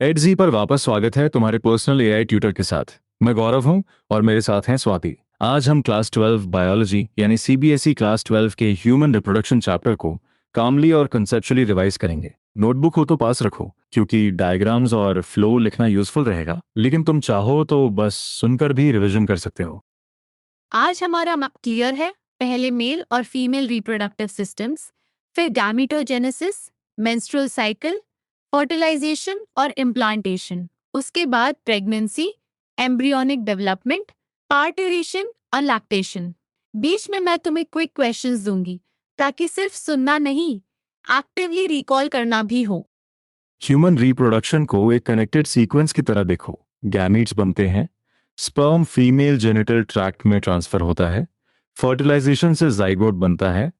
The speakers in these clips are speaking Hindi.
एडजी पर वापस स्वागत है तुम्हारे पर्सनल एआई ट्यूटर के साथ। मैं गौरव हूं और मेरे साथ हैं स्वाति। आज हम क्लास 12 बायोलॉजी यानी सीबीएसई क्लास 12 के ह्यूमन रिप्रोडक्शन चैप्टर को कामली और कंसेप्चुअली रिवाइज करेंगे। नोटबुक हो तो पास रखो क्योंकि डायग्राम्स और फ्लो लिखना यूजफुल रहेगा, लेकिन तुम चाहो तो बस सुनकर भी रिवीजन कर सकते हो। आज हमारा मैप क्लियर है। पहले मेल और फीमेल रिप्रोडक्टिव सिस्टम्स, फिर गैमीटोजेनेसिस, मेंस्ट्रुअल साइकिल, फर्टिलाइजेशन और इम्प्लांटेशन, उसके बाद प्रेगनेंसी, एम्ब्रियोनिक डेवलपमेंट, पार्टुरेशन और लैक्टेशन। बीच में मैं तुम्हें क्विक क्वेश्चंस दूंगी ताकि सिर्फ सुनना नहीं, एक्टिवली रिकॉल करना भी हो। ह्यूमन रिप्रोडक्शन को एक कनेक्टेड सीक्वेंस की तरह देखो। गैमीट्स बनते हैं, स्पर्म फीमेल जेनिटल ट्रैक्ट में ट्रांसफर होता है, फर्टिलाइजेशन से जाइगोट बनता है,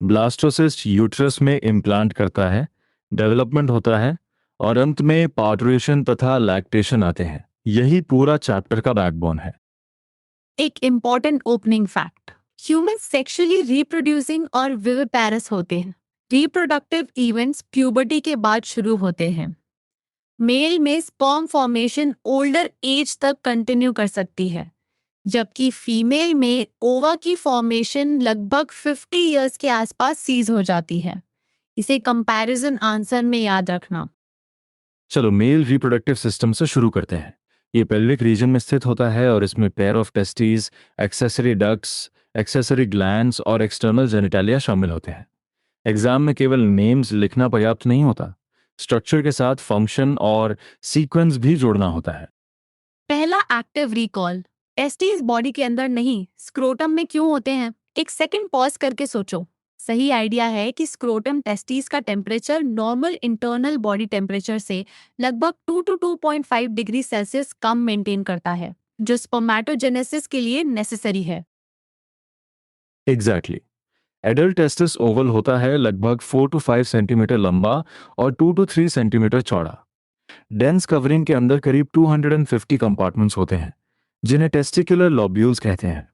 ब्लास्टोसिस्ट यूट्रस में इम्प्लांट करता है, डेवलपमेंट होता है और अंत में पार्टुरेशन तथा लैक्टेशन आते हैं। यही पूरा चैप्टर का बैकबोन है। एक important opening fact, human sexually reproducing और विविपेरस होते हैं। रिप्रोडक्टिव इवेंट्स प्यूबर्टी के बाद शुरू होते हैं। मेल में स्पर्म फॉर्मेशन ओल्डर एज तक कंटिन्यू कर सकती है, जबकि फीमेल में ओवा की फॉर्मेशन लगभग 50 इयर्स के आसपास सीज हो जाती है। इसे कंपैरिजन आंसर में याद रखना। चलो मेल रिप्रोडक्टिव सिस्टम से शुरू करते हैं। ये पेल्विक रीजन में स्थित होता है और इसमें pair of testes, accessory ducts, accessory glands और एक्सटर्नल जेनिटालिया शामिल होते हैं। एग्जाम में केवल नेम्स लिखना पर्याप्त नहीं होता, स्ट्रक्चर के साथ फंक्शन और सीक्वेंस भी जोड़ना होता है। पहला एक्टिव रिकॉल, टेस्टिस बॉडी के अंदर नहीं, स्क्रोटम में क्यों होते हैं? एक सेकंड पॉज करके सोचो। सही आइडिया है कि स्क्रोटम टेस्टिस का temperature normal internal body temperature से लगभग 2 to 2.5 degree Celsius come maintain करता है, जो स्पर्मेटोजेनेसिस के लिए नेसेसरी है। एग्जैक्टली। एडल्ट टेस्टिस ओवल होता है, लगभग 4 to 5 सेंटीमीटर लंबा और 2 to 3 सेंटीमीटर चौड़ा। डेंस कवरिंग के अंदर करीब 250 कंपार्टमेंट्स होते हैं, जिन्हें टेस्टिकुलर लॉब्यूल्स कहते हैं।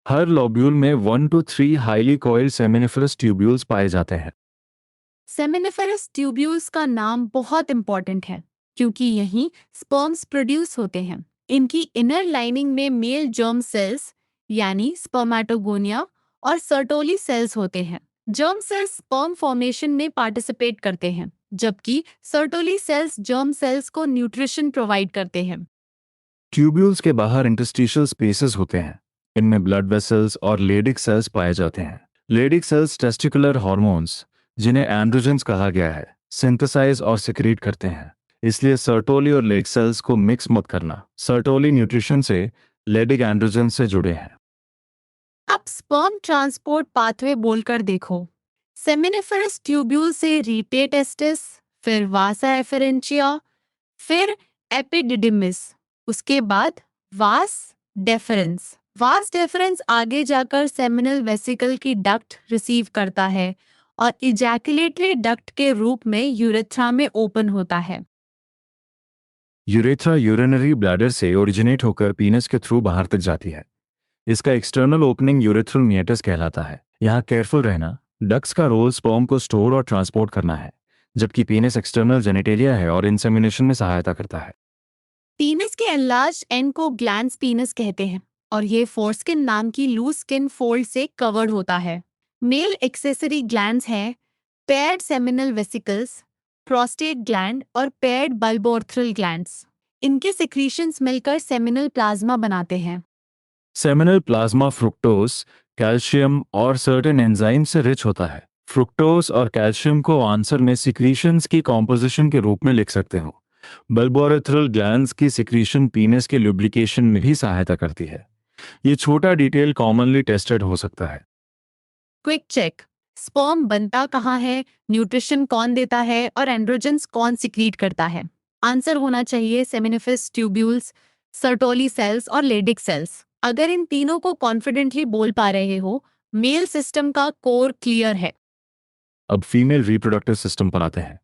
हर लॉब्यूल में 1 to 3 highly coiled seminiferous tubules पाए जाते हैं। सेमिनिफेरस ट्यूब्यूल्स का नाम बहुत इंपॉर्टेंट है क्योंकि यहीं स्पर्म्स प्रोड्यूस होते हैं। इनकी इनर लाइनिंग में मेल जर्म सेल्स यानी स्पर्मेटोगोनिया और सर्टोली सेल्स होते हैं। जर्म सेल्स स्पर्म फॉर्मेशन में पार्टिसिपेट करते हैं, जबकि सर्टोली सेल्स जर्म सेल्स को न्यूट्रिशन प्रोवाइड करते हैं। ट्यूब्यूल्स के बाहर इंटरस्टिशियल स्पेसेस होते हैं। इनमें ब्लड वेसल्स और लेडिक सेल्स पाए जाते हैं। लेडिक सेल्स टेस्टिकुलर हॉर्मोन्स, जिन्हें एंड्रोजेंस कहा गया है, सिंथेसाइज और सिक्रीट करते हैं। इसलिए सर्टोली और लेडिक सेल्स को मिक्स मत करना। सर्टोली न्यूट्रिशन से, लेडिक एंड्रोजेंस से जुड़े हैं। अब स्पर्म ट्रांसपोर्ट पाथवे बोलकर देखो। सेमिनिफेरस ट्यूब्यूल से रीटे टेस्टिस, फिर वासा एफेरेंचिया, फिर एपिडिडिमिस, उसके बाद वास डेफरेंस। वास डेफरेंस आगे जाकर सेमिनल वेसिकल की डक्ट रिसीव करता है और इजैकुलेटरी डक्ट के रूप में यूरेथ्रा में ओपन होता है। यूरेथ्रा यूरिनरी ब्लैडर से ओरिजिनेट होकर पीनस के थ्रू बाहर तक जाती है। इसका एक्सटर्नल ओपनिंग यूरेथ्रल मिएटस कहलाता है। यहाँ केयरफुल रहना, डक्स का रोल स्पर्म को स्टोर और ट्रांसपोर्ट करना है, जबकि पीनस एक्सटर्नल जेनिटेलिया है और इंसेमिनेशन में सहायता करता है। पीनस के एनलार्ज एंड को ग्लैंड्स पीनस कहते हैं और ये फोरस्किन नाम की लूज स्किन फोल्ड से कवर्ड होता है। मेल एक्सेसरी ग्लैंड्स हैं paired seminal vesicles, prostate gland और पेयर्ड बल्बोर्थ्रल ग्लैंड्स। इनके सिक्रीशंस मिलकर सेमिनल प्लाज्मा बनाते हैं। सेमिनल प्लाज्मा फ्रुक्टोज, कैल्शियम और सर्टेन एंजाइम से रिच होता है। फ्रुक्टोज और कैल्शियम को आंसर में सिक्रीशंस की कॉम्पोजिशन के रूप में लिख सकते हो। बल्बोरेथ्रल ग्लैंड्स की सिक्रीशन पीनस के लुब्रिकेशन में भी सहायता करती है। ये छोटा डिटेल कॉमनली टेस्टेड हो सकता है। क्विक चेक, स्पर्म बनता कहाँ है, न्यूट्रिशन कौन देता है और एंड्रोजन्स कौन सिक्रीट करता है? आंसर होना चाहिए सेमिनिफेरस ट्यूब्यूल्स, सर्टोली सेल्स और लेडिक सेल्स। अगर इन तीनों को कॉन्फिडेंटली बोल पा रहे हो, मेल सिस्टम का कोर क्लियर है। अब फीमेल रिप्रोडक्टिव सिस्टम पर आते हैं।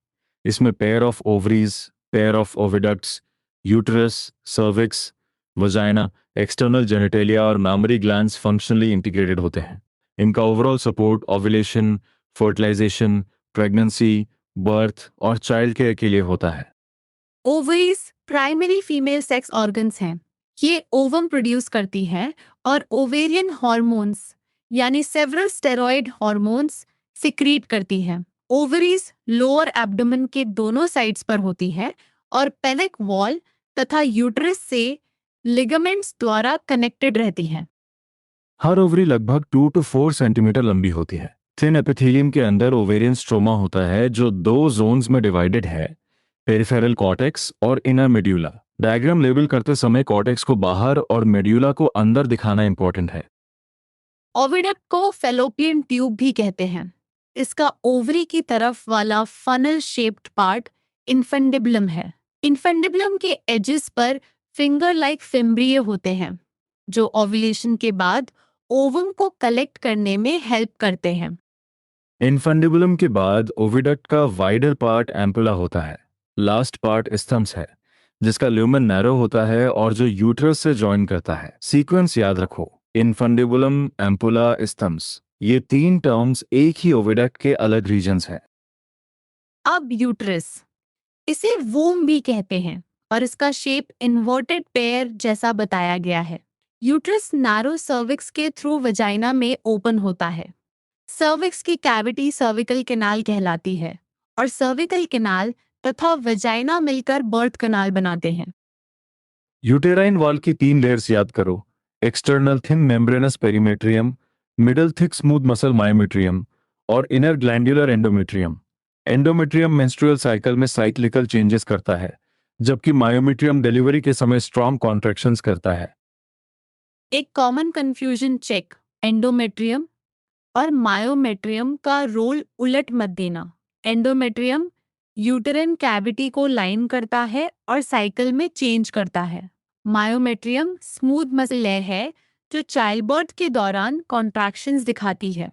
इसमें pair of ovaries, pair of oviducts, uterus, cervix, vagina, external genitalia और मैमरी ग्लैंड्स फंक्शनली इंटीग्रेटेड होते हैं। इनका overall support ovulation, fertilisation, pregnancy, birth और चाइल्ड केयर के लिए होता है। Ovaries primary female sex organs हैं। ये ओवम प्रोड्यूस करती है और ओवेरियन हॉर्मोन्स यानी सेवरल स्टेरॉइड हॉर्मोन्स सिक्रीट करती है। ओवरीज लोअर एब्डोमेन के दोनों साइड्स पर होती है और पेल्विक वॉल तथा यूट्रस से लिगामेंट्स द्वारा कनेक्टेड रहती है। हर ओवरी लगभग 2 to 4 सेंटीमीटर लंबी होती है। थिन एपिथेलियम के अंदर ओवेरियन स्ट्रोमा होता है जो 2 जोन्स में डिवाइडेड है, पेरिफेरल कॉर्टेक्स और इनर मेड्यूला। डायग्राम लेबल करते समय कॉर्टेक्स को बाहर और मेड्यूला को अंदर दिखाना इंपॉर्टेंट है। ओविडक्ट को फेलोपियन ट्यूब भी कहते हैं। इसका ओवरी की तरफ वाला फनल शेप्ड पार्ट इन्फेंडिबुलम है। इन्फेंडिबुलम के एजेस पर फिंगर लाइक फिम्ब्रिए होते हैं जो ओव्यूलेशन के बाद ओवम को कलेक्ट करने में हेल्प करते हैं। इन्फेंडिबुलम के बाद ओविडक्ट का वाइडर पार्ट एम्पुला होता है। लास्ट पार्ट स्तम्स है जिसका ल्यूमन नैरो होता है और जो यूट्रस से जॉइन करता है। सीक्वेंस याद रखो, इन्फेंडिबुलम, एम्पुला, स्तम्स, ये 3 टर्म्स एक ही ओविडक्ट के अलग रीजन्स हैं। अब यूट्रस, इसे वोम भी कहते हैं और इसका शेप इन्वर्टेड पेयर जैसा बताया गया है। यूट्रस नैरो सर्विक्स के थ्रू वजाइना में ओपन होता है। सर्विक्स की कैविटी सर्विकल कैनाल कहलाती है और सर्विकल कैनाल तथा वजाइना मिलकर बर्थ कैनाल बनाते हैं। यूटेराइन वॉल की 3 लेयर्स याद करो, external thin membranous perimetrium, middle thick smooth muscle myometrium और inner glandular endometrium. Endometrium menstrual cycle में साइक्लिकल चेंजेस करता है जबकि मायोमेट्रियम डिलीवरी के समय स्ट्रॉन्ग कॉन्ट्रैक्शंस करता है। एक कॉमन कंफ्यूजन चेक, एंडोमेट्रियम और मायोमेट्रियम का रोल उलट मत देना। एंडोमेट्रियम यूटेरिन कैविटी को लाइन करता है और साइकिल में चेंज करता है। मायोमेट्रियम स्मूथ मसल लेयर है जो चाइल्ड बर्थ के दौरान कॉन्ट्रैक्शंस दिखाती है।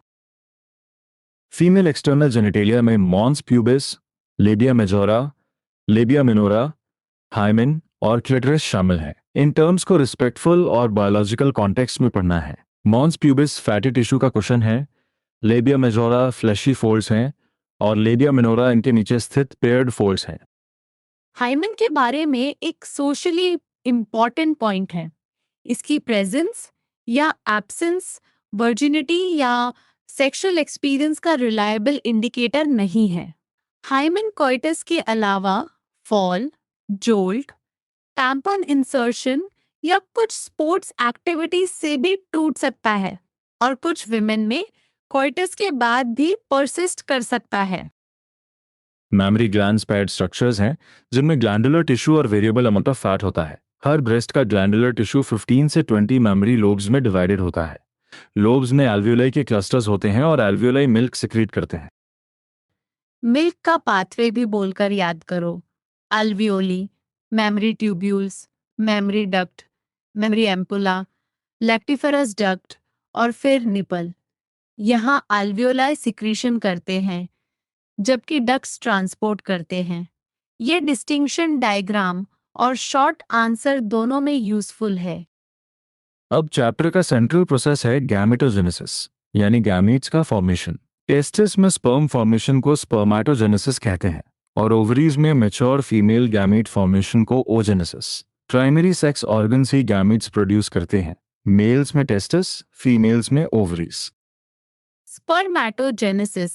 फीमेल एक्सटर्नल जेनिटेलिया में mons pubis, labia majora, labia minora, hymen और क्लिटरस शामिल हैं। इन टर्म्स को रिस्पेक्टफुल और बायोलॉजिकल कॉन्टेक्स्ट में पढ़ना है। मॉन्स प्यूबिस फैटी टिश्यू का क्वेश्चन है, लेबिया मेजोरा फ्लैशी फोल्ड्स हैं और लेबिया मिनोरा इनके नीचे स्थित पेयर्ड फोल्ड्स हैं। हाइमन के बारे में एक सोशली इम्पॉर्टेंट पॉइंट है, इसकी प्रेजेंस या एब्सेंस वर्जिनिटी या सेक्सुअल एक्सपीरियंस का रिलायबल इंडिकेटर नहीं है। हाइमन कोइटस के अलावा फॉल, जोल्ट, टैम्पन इंसर्शन या कुछ स्पोर्ट्स एक्टिविटीज से भी टूट सकता है और कुछ विमेन में कोइटस के बाद भी परसिस्ट कर सकता है। मैमरी ग्लैंड्स पैड स्ट्रक्चर्स हैं जिनमें ग्लैंडुलर टिश्यू और वेरिएबल अमाउंट ऑफ फैट होता है। हर ब्रेस्ट का ग्लैंडुलर टिश्यू 15 से 20 मैमरी लोब्स में डिवाइडेड होता है। लोब्स में एल्वियोलाई के क्लस्टर्स होते हैं और एल्वियोलाई मिल्क सिक्रीट करते हैं। मिल्क का पाथवे भी बोलकर याद करो, alveoli, mammary tubules, mammary duct, mammary ampulla, lactiferous duct और फिर निपल। यहाँ अल्वियोलाई सिक्रीशन करते हैं जबकि डक्ट्स ट्रांसपोर्ट करते हैं। ये डिस्टिंक्शन डायग्राम और शॉर्ट आंसर दोनों में यूजफुल है। अब चैप्टर का सेंट्रल प्रोसेस है गैमेटोजेनेसिस यानी गैमीट्स का फॉर्मेशन। टेस्टिस में स्पर्म फॉर्मेशन को स्पर्मेटोजेनेसिस कहते हैं और ओवरीज में मैच्योर फीमेल गैमीट फॉर्मेशन को ओजेनेसिस। प्राइमरी सेक्स ऑर्गन्स ही गैमीट्स प्रोड्यूस करते हैं, मेल्स में टेस्टिस, फीमेल्स में ओवरीज। स्पर्मेटोजेनेसिस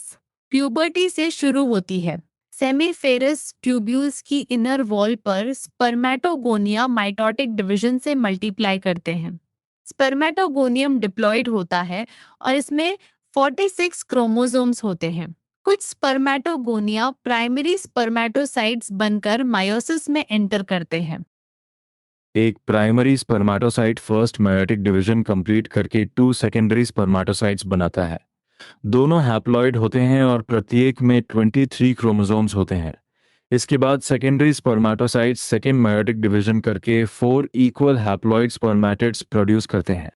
प्यूबर्टी से शुरू होती है। सेमीफेरस ट्यूब्यूल्स की इनर वॉल पर स्पर्मेटोगोनिया माइटोटिक डिवीजन से मल्टीप्लाई करते हैं। स्पर्मेटोगोनियम डिप्लॉयड होता है और इसमें 46 क्रोमोसोम्स होते हैं। कुछ स्पर्मेटोगोनिया प्राइमरी स्पर्मेटोसाइट्स बनकर मायोसिस में एंटर करते हैं। एक primary spermatocyte first meiotic division complete करके 2 सेकेंडरी स्पर्मेटोसाइट्स बनाता है। दोनों हैप्लॉइड होते हैं और प्रत्येक में 23 क्रोमोसोम्स होते हैं। इसके बाद secondary spermatocytes second meiotic division करके 4 इक्वल हैप्लॉइड स्पर्मेटिड्स प्रोड्यूस करते हैं।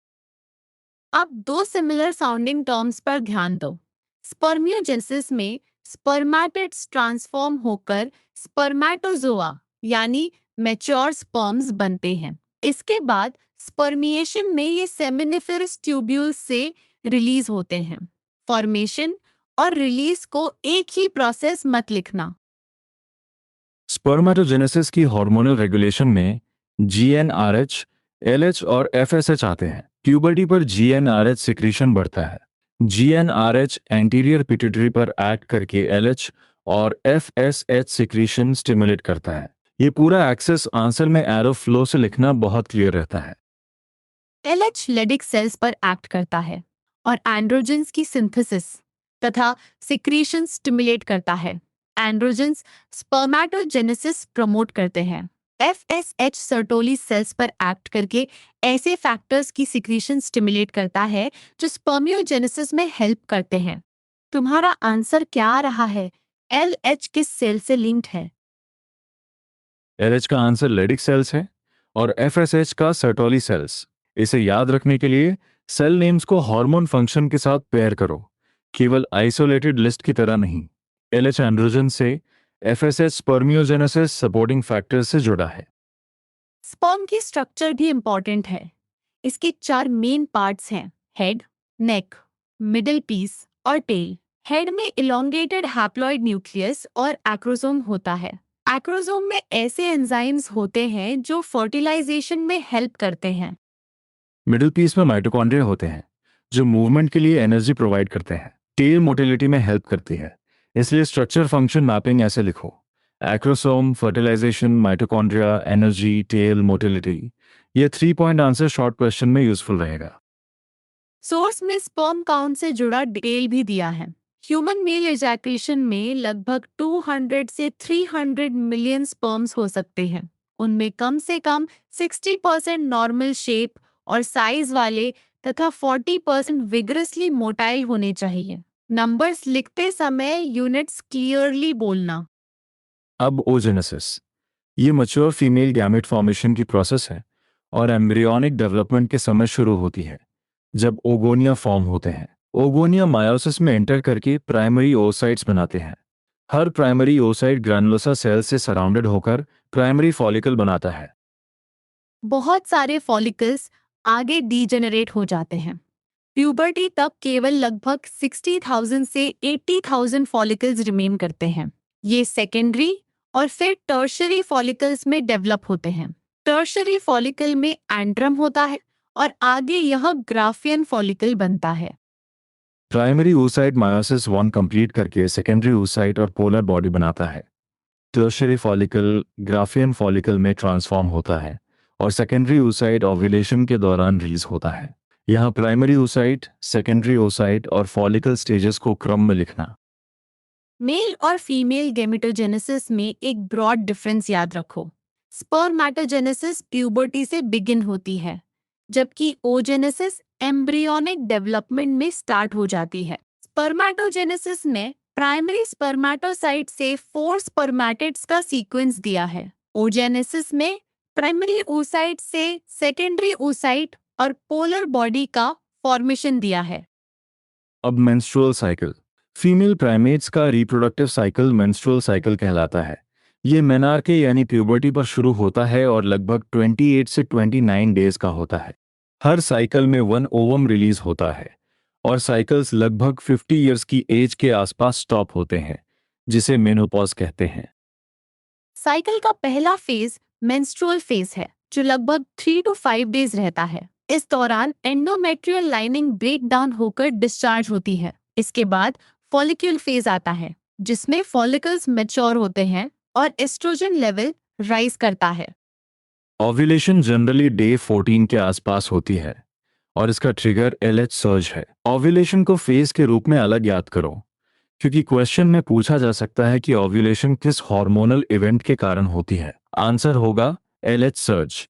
अब दो सिमिलर साउंडिंग टर्म्स पर ध्यान दो। स्पर्मियोजेनेसिस में स्पर्मेटिड्स ट्रांसफॉर्म होकर स्पर्मेटोजोआ यानी मैच्योर स्पर्म्स बनते हैं। इसके बाद स्पर्मिएशन में ये सेमिनिफेरस ट्यूब्यूल्स से रिलीज होते हैं। फॉर्मेशन और रिलीज को एक ही प्रोसेस मत लिखना। स्पर्मेटोजेनेसिस की हार्मोनल रेगुलेशन में जीएनआरएच, एलएच और एफएसएच आते हैं। प्यूबर्टी पर जीएनआरएच सिक्रीशन बढ़ता है। जीएनआरएच एंटीरियर पिट्यूटरी पर एक्ट करके एलएच और एफएसएच सिक्रीशन स्टिमुलेट करता है। ये पूरा एक्सेस आंसर में एरो फ्लो से लिखना बहुत क्लियर रहता है। एलएच लेडिक सेल्स पर एक्ट करता है और एंड्रोजेंस की सिंथेसिस तथा सिक्रीशन स्टिमुलेट करता है। एंड्रोजेंस स्पर्मेटोजेनेसिस प्रमोट करते हैं। एफएसएच सर्टोली सेल्स पर एक्ट करके ऐसे फैक्टर्स की सिक्रीशन स्टिमुलेट करता है जो स्पर्मियोजेनेसिस में हेल्प करते हैं। तुम्हारा आंसर क्या आ रहा है? एलएच किस सेल से लिंक्ड है? एलएच का आंसर लेडिक सेल्स है और एफएसएच का सर्टोली सेल्स। इसे याद रखने के लिए सेल नेम्स को हार्मोन फंक्शन के साथ पेयर करो, केवल आइसोलेटेड लिस्ट की तरह नहीं। एलएच एंड्रोजन से, एफएसएच स्पर्मियोजेनेसिस सपोर्टिंग फैक्टर से जुड़ा है। स्पर्म की स्ट्रक्चर भी इंपॉर्टेंट है। इसके 4 मेन पार्ट्स हैं: हेड, नेक, मिडिल पीस और टेल। हेड में इलोंगेटेड हैप्लॉइड न्यूक्लियस और एक्रोसोम होता है। एक्रोसोम में ऐसे एंजाइम्स होते हैं जो फर्टिलाइजेशन में हेल्प करते हैं। मिडिल पीस में माइटोकॉन्ड्रिया होते हैं जो मूवमेंट के लिए एनर्जी प्रोवाइड करते हैं। टेल मोटिलिटी में हेल्प करती है, इसलिए स्ट्रक्चर फंक्शन मैपिंग ऐसे लिखो: acrosome, fertilisation, mitochondria, energy, tail, motility. ये 3 पॉइंट आंसर शॉर्ट क्वेश्चन में यूजफुल रहेगा। सोर्स में स्पर्म काउंट से जुड़ा डिटेल भी दिया है। ह्यूमन मेल एजैकुलेशन में लगभग 200 से 300 मिलियन स्पर्म्स हो सकते हैं। उनमें कम से कम 60% नॉर्मल शेप और साइज वाले तथा 40% विगरसली मोटाइल होने चाहिए। नंबर्स लिखते समय यूनिट्स क्लियरली बोलना। अब ओजेनेसिस, ये मैच्योर फीमेल गैमेट फॉर्मेशन की प्रोसेस है और एम्ब्रियोनिक डेवलपमेंट के समय शुरू होती है जब ओगोनिया फॉर्म होते हैं। ओगोनिया मायोसिस में एंटर करके प्राइमरी ओसाइट्स बनाते हैं। हर प्राइमरी ओसाइट ग्रैनुलोसा सेल से सराउंडेड होकर प्राइमरी फॉलिकल बनाता है। बहुत सारे फॉलिकल्स आगे डीजेनरेट हो जाते हैं। प्यूबर्टी तक केवल लगभग 60,000 से 80,000 फॉलिकल्स रिमेन करते हैं। ये सेकेंडरी और फिर टर्शरी फॉलिकल्स में डेवलप होते हैं। टर्शरी फॉलिकल में एंड्रम होता है और आगे यह ग्राफियन फॉलिकल बनता है। प्राइमरी oocyte मायोसिस 1 कंप्लीट करके सेकेंडरी oocyte और पोलर बॉडी बनाता है। टर्शियरी फॉलिकल ग्राफियन फॉलिकल में ट्रांसफॉर्म होता है और सेकेंडरी oocyte ओव्यूलेशन के दौरान रिलीज होता है। यहाँ प्राइमरी oocyte, सेकेंडरी oocyte और फॉलिकल स्टेजेस को क्रम में लिखना। मेल और फीमेल गेमेटोजेनेसिस में एक ब्रॉड डिफरेंस याद रखो। स्पर्मेटोजेनेसिस प्यूबर्टी से बिगिन होती है, जबकि ओजेनेसिस एम्ब्रियोनिक डेवलपमेंट में स्टार्ट हो जाती है। स्पर्मेटोजेनेसिस में प्राइमरी स्पर्मेटोसाइट से 4 स्पर्मेटिड्स का सीक्वेंस दिया है। ओजेनेसिस में प्राइमरी oocyte से सेकेंडरी oocyte और पोलर बॉडी का फॉर्मेशन दिया है। अब मेंस्ट्रुअल साइकिल, फीमेल प्राइमेट्स का रिप्रोडक्टिव साइकिल मेंस्ट्रुअल साइकिल कहलाता है। ये मेनार्के यानी प्यूबर्टी पर शुरू होता है और लगभग 28 से 29 डेज का होता है। हर साइकिल में 1 ओवम रिलीज होता है और साइकिल्स लगभग 50 इयर्स की एज के आसपास स्टॉप होते हैं, जिसे मेनोपॉज कहते हैं। साइकिल का पहला फेज मेंस्ट्रुअल फेज है, जो लगभग 3 to 5 डेज रहता है। इस दौरान एंडोमेट्रियल लाइनिंग ब्रेक डाउन होकर डिस्चार्ज होती है। इसके बाद फॉलिक्यूल फेज आता है, जिसमें फॉलिकल्स मैच्योर होते हैं और एस्ट्रोजन लेवल राइज करता है। ओव्यूलेशन जनरली डे 14 के आसपास होती है और इसका ट्रिगर एलएच सर्ज है। ओव्यूलेशन को फेज के रूप में अलग याद करो, क्योंकि क्वेश्चन में पूछा जा सकता है कि ओव्यूलेशन किस हार्मोनल इवेंट के कारण होती है। आंसर होगा एलएच सर्ज।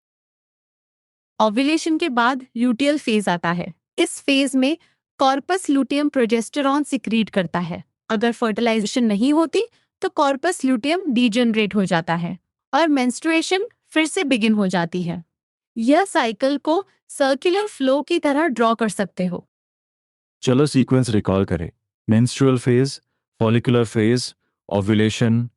ओव्यूलेशन के बाद ल्यूटियल फेज आता है। इस फेज में कॉर्पस ल्यूटियम प्रोजेस्टेरॉन सिक्रीट करता है। अगर फर्टिलाइजेशन नहीं होती तो कॉर्पस ल्यूटियम डीजनरेट हो जाता है और मेंस्ट्रुएशन फिर से बिगिन हो जाती है। यह साइकिल को सर्कुलर फ्लो की तरह ड्रॉ कर सकते हो। चलो सीक्वेंस रिकॉल करें: menstrual phase, follicular phase, ovulation,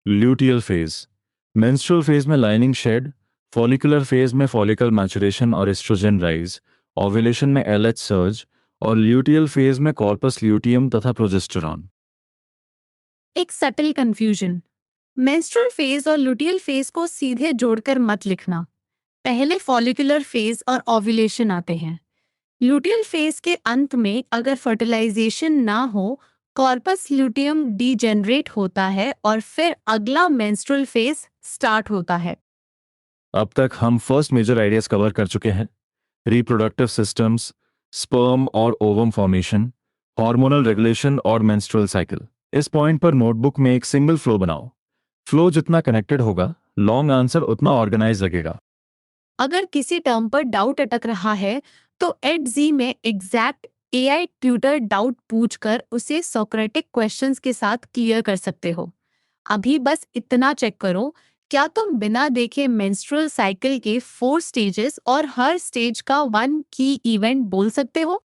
luteal phase. Menstrual phase में लाइनिंग शेड, फॉलिकुलर फेज में फॉलिकल मैचुरेशन और एस्ट्रोजन राइज, ओव्यूलेशन में एलएच सर्ज और ल्यूटियल फेज में कॉर्पस ल्यूटियम तथा प्रोजेस्टेरॉन। एक सटल कंफ्यूजन, मेंस्ट्रुअल फेज और लुटियल फेज को सीधे जोड़कर मत लिखना। पहले फॉलिकुलर फेज और ओव्यूलेशन आते हैं। लुटियल फेज के अंत में अगर फर्टिलाइजेशन ना हो, कॉर्पस ल्यूटियम डीजेनरेट होता है और फिर अगला मेंस्ट्रुअल फेज स्टार्ट होता है। अब तक हम फर्स्ट मेजर आइडियाज कवर कर चुके हैं। रिप्रोडक्टिव सिस्टम्स, स्पर्म और ओवम फॉर्मेशन, हार्मोनल रेगुलेशन और मेंस्ट्रुअल साइकिल। इस पॉइंट पर नोटबुक में एक सिंगल फ्लो बनाओ। फ्लो जितना कनेक्टेड होगा, लॉन्ग आंसर उतना ऑर्गेनाइज लगेगा। अगर किसी टर्म पर डाउट अटक रहा है तो एड में एग्जैक्ट एआई ट्यूटर डाउट पूछकर उसे सोक्रेटिक क्वेश्चंस के साथ क्लियर कर सकते हो। अभी बस इतना चेक करो, क्या तुम बिना देखे मेंस्ट्रुअल साइकिल के 4 स्टेजेस और हर स्टेज का 1 की इवेंट बोल सकते हो?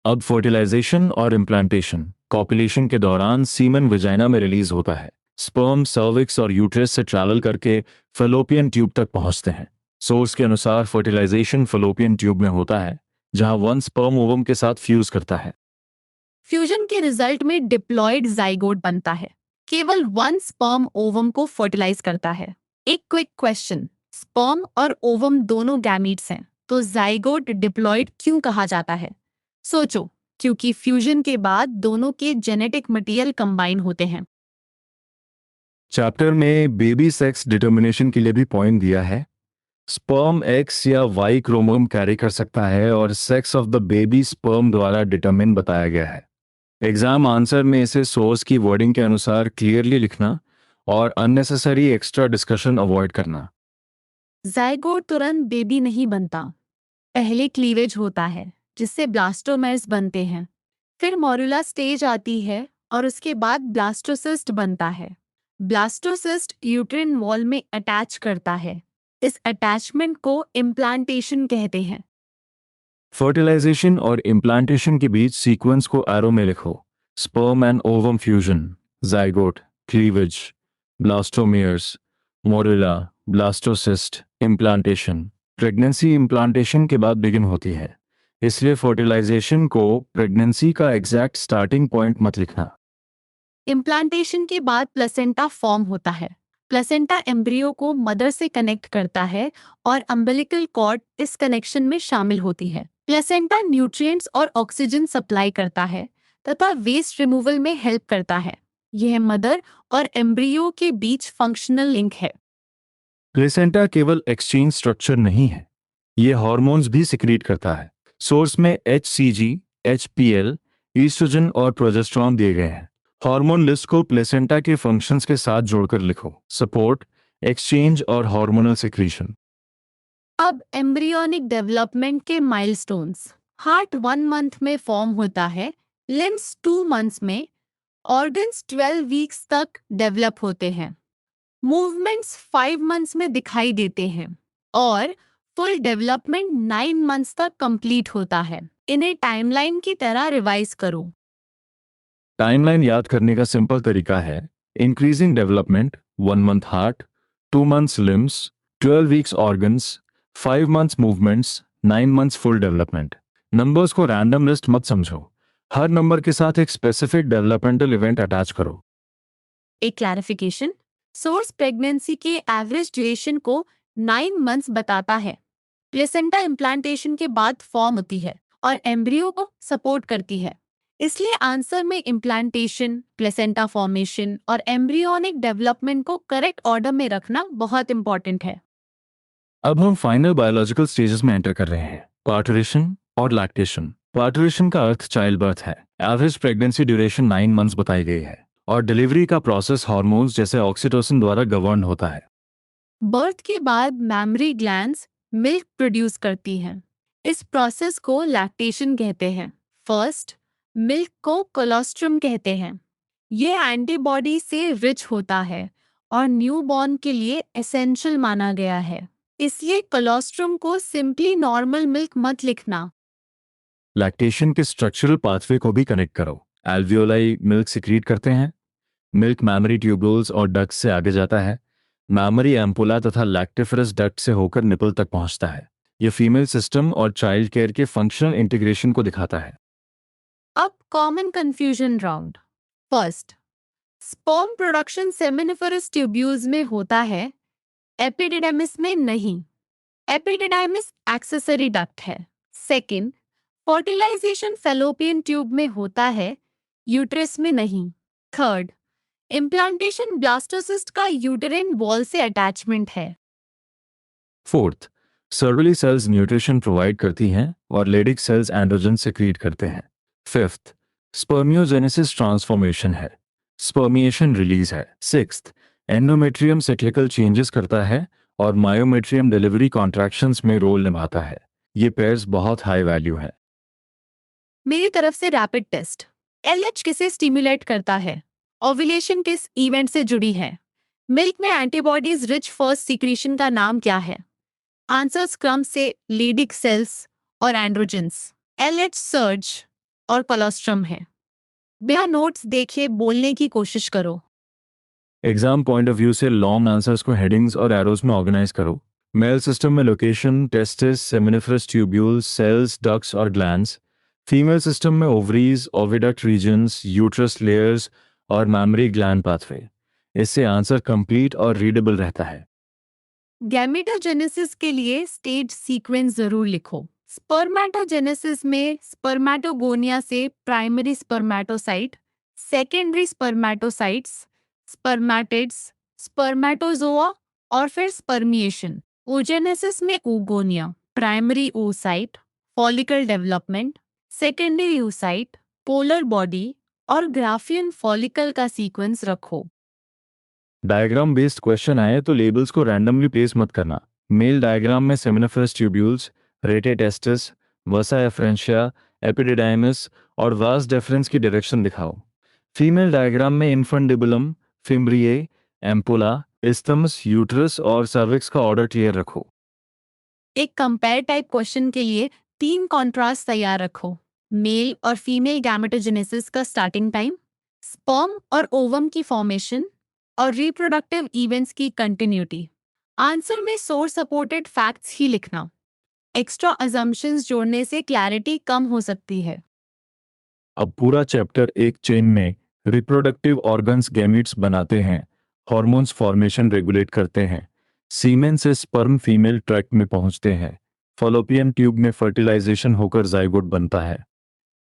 अब फर्टिलाइजेशन और इम्प्लांटेशन। कॉपुलेशन के दौरान सीमन विजाइना में रिलीज होता है। स्पर्म सर्विक्स और यूट्रस से ट्रैवल करके फलोपियन ट्यूब तक पहुंचते हैं। सोर्स के अनुसार फर्टिलाइजेशन फलोपियन ट्यूब में होता है, जहां वन स्पर्म ओवम के साथ फ्यूज करता है। फ्यूजन के रिजल्ट में डिप्लॉयड जाइगोट बनता है। केवल 1 स्पर्म ओवम को फर्टिलाइज करता है। एक क्विक क्वेश्चन, स्पर्म और ओवम दोनों गैमीट्स हैं, तो जाइगोट डिप्लॉयड क्यों कहा जाता है? सोचो, क्योंकि फ्यूजन के बाद दोनों के जेनेटिक मटेरियल कंबाइन होते हैं। चैप्टर में बेबी सेक्स डिटर्मिनेशन के लिए भी पॉइंट दिया है। स्पर्म एक्स या वाई क्रोमोसोम कैरी कर सकता है और sex of the baby sperm द्वारा डिटरमिन बताया गया है। एग्जाम आंसर में इसे सोर्स की वर्डिंग के अनुसार क्लियरली लिखना और अननेसेसरी एक्स्ट्रा डिस्कशन अवॉइड करना। जाइगोट तुरंत बेबी नहीं बनता। पहले क्लीवेज होता है, जिससे ब्लास्टोमेर्स बनते हैं। फिर मॉरुला स्टेज आती है और उसके बाद ब्लास्टोसिस्ट बनता है। ब्लास्टोसिस्ट यूट्रिन वॉल में अटैच करता है। इस अटैचमेंट को इम्प्लांटेशन कहते हैं। फर्टिलाइजेशन और इम्प्लांटेशन के बीच सीक्वेंस को एरो में लिखो। Sperm and ovum fusion, zygote, cleavage, blastomeres, morula, blastocyst, implantation. Pregnancy implantation के बाद बिगिन होती है, इसलिए फर्टिलाइजेशन को प्रेगनेंसी का एग्जैक्ट स्टार्टिंग पॉइंट मत लिखना। इम्प्लांटेशन के बाद प्लेसेंटा फॉर्म होता है। प्लेसेंटा एम्ब्रियो को मदर से कनेक्ट करता है और अम्बिलिकल कॉर्ड इस कनेक्शन में शामिल होती है। प्लेसेंटा न्यूट्रिएंट्स और ऑक्सीजन सप्लाई करता है तथा वेस्ट रिमूवल में हेल्प करता है। यह मदर और एम्ब्रियो के बीच फंक्शनल लिंक है। प्लेसेंटा केवल एक्सचेंज स्ट्रक्चर नहीं है, ये हार्मोन्स भी सिक्रीट करता है। सोर्स में HCG, HPL, ईस्ट्रोजन और प्रोजेस्टेरॉन दिए गए हैं। हार्मोन लिस्ट को प्लेसेंटा के फंक्शंस के साथ जोड़कर लिखो। सपोर्ट, एक्सचेंज और हार्मोनल सिक्रीशन। अब एम्ब्रियोनिक डेवलपमेंट के माइलस्टोन्स। हार्ट 1 मंथ में फॉर्म होता है, लिम्स 2 मंथ्स में, ऑर्गन्स 12 वीक्स तक डेवलप होते हैं, मूवमेंट्स 5 मंथ्स में दिखाई देते हैं और फुल डेवलपमेंट 9 मंथ्स तक कंप्लीट होता है। इन्हें टाइमलाइन की तरह रिवाइज करो। टाइमलाइन याद करने का सिंपल तरीका है: increasing development 1 month heart, 2 months limbs, 12 weeks organs, 5 months movements, 9 months full development. Numbers को रैंडम लिस्ट मत समझो, हर नंबर के साथ एक स्पेसिफिक डेवलपमेंटल इवेंट अटैच करो। एक क्लैरिफिकेशन, सोर्स प्रेगनेंसी के एवरेज ड्यूरेशन को 9 मंथ्स बताता है। प्लेसेंटा इम्प्लांटेशन के बाद फॉर्म होती है और एम्ब्रियो को सपोर्ट करती है, इसलिए आंसर में इम्प्लांटेशन, प्लेसेंटा फॉर्मेशन और एम्ब्रियोनिक डेवलपमेंट को करेक्ट ऑर्डर में रखना बहुत इंपॉर्टेंट है। अब हम फाइनल बायोलॉजिकल स्टेजेस में एंटर कर रहे हैं: पार्टुरेशन और लैक्टेशन। पार्टुरेशन का अर्थ चाइल्ड बर्थ है। एवरेज प्रेगनेंसी ड्यूरेशन 9 मंथ्स बताई गई है और डिलीवरी का प्रोसेस हार्मोन्स जैसे ऑक्सीटोसिन द्वारा गवर्न होता है। बर्थ के बाद मैमरी ग्लैंड्स मिल्क प्रोड्यूस करती हैं। इस प्रोसेस को लैक्टेशन कहते हैं। फर्स्ट, मिल्क को कोलोस्ट्रम कहते हैं। ये एंटीबॉडी से रिच होता है और न्यूबॉर्न के लिए एसेंशियल माना गया है, इसलिए कोलोस्ट्रम को सिंपली नॉर्मल मिल्क मत लिखना। लैक्टेशन के स्ट्रक्चरल पाथवे को भी कनेक्ट करो। एल्वियोलाई मिल्क सिक्रीट करते हैं, मिल्क मैमरी ट्यूब्यूल्स और डक्ट से आगे जाता है, मैमरी एम्पुला तथा लैक्टिफरस डक्ट से होकर निपल तक पहुंचता है। यह फीमेल सिस्टम और चाइल्ड केयर के फंक्शनल इंटीग्रेशन को दिखाता है। अब common confusion round. First, sperm production seminiferous tubules में होता है, एपिडिडाइमिस में नहीं। एपिडिडाइमिस एक्सेसरी डक्ट है। सेकंड, फर्टिलाइजेशन फैलोपियन ट्यूब में होता है, यूट्रस में नहीं। थर्ड, इम्प्लांटेशन ब्लास्टोसिस्ट का यूटेराइन वॉल से अटैचमेंट है। फोर्थ, सर्वली सेल्स न्यूट्रिशन प्रोवाइड करती हैं और लेडिक सेल्स एंड्रोजन सेक्रीट करते हैं। फिफ्थ, स्पर्मियोजेनेसिस ट्रांसफॉर्मेशन है, स्पर्मिएशन रिलीज है। सिक्स्थ, एंडोमेट्रियम साइक्लिकल चेंजेस करता है और मायोमेट्रियम डिलीवरी कॉन्ट्रैक्शंस में रोल निभाता है। ये पेयर्स बहुत हाई वैल्यू है। मेरी तरफ से रैपिड टेस्ट। एलएच किसे स्टिमुलेट करता है? ओव्यूलेशन किस इवेंट से जुड़ी है? मिल्क में एंटीबॉडीज रिच फर्स्ट सीक्रेशन का नाम क्या है? आंसर्स क्रम से लेडिक सेल्स और एंड्रोजेंस। एलएच सर्ज और कोलोस्ट्रम है। बिना नोट्स देखे बोलने की कोशिश करो। एग्जाम पॉइंट ऑफ व्यू से लॉन्ग आंसर्स को हेडिंग्स और एरोज में ऑर्गेनाइज करो। मेल सिस्टम में location, testis, seminiferous tubules, cells, ducts और ग्लैंड्स। फीमेल सिस्टम में ovaries, oviduct regions, uterus layers और मैमरी ग्लैंड पाथवे। इससे आंसर कंप्लीट और रीडेबल रहता है। गैमेटोजेनेसिस के लिए स्टेज सीक्वेंस जरूर लिखो। स्पर्मेटोजेनेसिस में स्पर्मेटोगोनिया से primary spermatocyte, secondary spermatocytes, spermatids, spermatozoa और फिर स्पर्मिएशन। ओजेनेसिस में oogonia, primary oocyte, follicle development, secondary oocyte, polar body और ग्राफियन फॉलिकल का सीक्वेंस रखो। डायग्राम बेस्ड क्वेश्चन आए तो लेबल्स को रैंडमली प्लेस मत करना। मेल डायग्राम में सेमिनिफरस ट्यूब्यूल्स, रेटे टेस्टिस, वसा एफ्रेंशिया, एपिडिडाइमिस और वास डेफरेंस की डायरेक्शन दिखाओ। फीमेल डायग्राम में infundibulum, fimbriae, ampulla, isthmus, uterus और सर्विक्स का ऑर्डर क्लियर रखो। एक कंपेयर टाइप क्वेश्चन के लिए 3 कॉन्ट्रास्ट तैयार रखो। मेल और फीमेल गैमेटोजेनेसिस का स्टार्टिंग टाइम, स्पर्म और ओवम की फॉर्मेशन और रिप्रोडक्टिव इवेंट्स की कंटिन्यूटी। आंसर में सोर्स सपोर्टेड फैक्ट्स ही लिखना। एक्स्ट्रा अजम्पशंस जोड़ने से क्लैरिटी कम हो सकती है। अब पूरा चैप्टर एक चेन में रिप्रोडक्टिव ऑर्गन्स गैमीट्स बनाते हैं, हॉर्मोन्स फॉर्मेशन रेगुलेट करते हैं, सीमेन से स्पर्म फीमेल ट्रैक्ट में पहुंचते हैं, फॉलोपियन ट्यूब में फर्टिलाइजेशन होकर जाइगोट बनता है,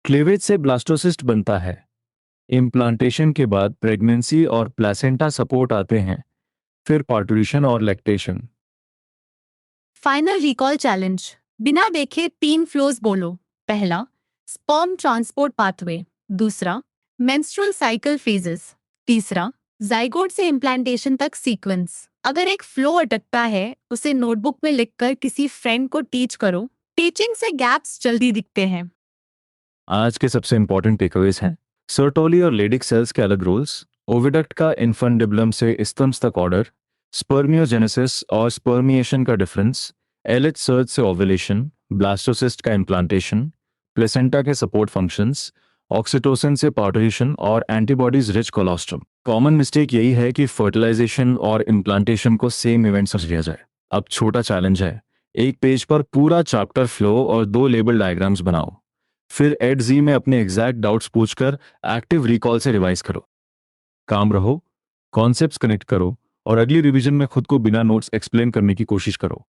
क्लीवेज से ब्लास्टोसिस्ट बनता है, इम्प्लांटेशन के बाद प्रेगनेंसी और प्लेसेंटा सपोर्ट आते हैं, फिर पार्टूरिशन और लैक्टेशन। Final recall challenge. बिना देखे 3 फ्लोज बोलो। पहला, स्पर्म ट्रांसपोर्ट पाथवे। दूसरा, मेंस्ट्रुअल साइकिल फेजेस। तीसरा, जाइगोट से इम्प्लांटेशन तक सीक्वेंस। अगर एक फ्लो अटकता है उसे नोटबुक में लिखकर किसी फ्रेंड को टीच करो। टीचिंग से गैप्स जल्दी दिखते हैं। आज के सबसे इंपॉर्टेंट टेकअवेज हैं सर्टोली और लेडिक सेल्स के अलग रोल्स, ओविडक्ट का इन्फंडिबुलम से इस्तम्स तक ऑर्डर, स्पर्मियोजेनेसिस और स्पर्मिएशन का डिफरेंस, एलएच सर्ज से ओव्यूलेशन, ब्लास्टोसिस्ट का इम्प्लांटेशन, प्लेसेंटा के सपोर्ट फंक्शंस, ऑक्सीटोसिन से पार्टूरिशन और antibodies rich colostrum. Common mistake यही है कि फर्टिलाइजेशन और इम्प्लांटेशन को सेम इवेंट समझ लिया जाए। अब छोटा चैलेंज है, एक पेज पर पूरा चैप्टर फ्लो और 2 लेबल डायग्राम्स बनाओ, फिर एड जी में अपने एग्जैक्ट डाउट्स पूछकर एक्टिव रिकॉल से रिवाइज करो। काम रहो, कॉन्सेप्ट्स कनेक्ट करो और अगली रिवीजन में खुद को बिना नोट्स एक्सप्लेन करने की कोशिश करो।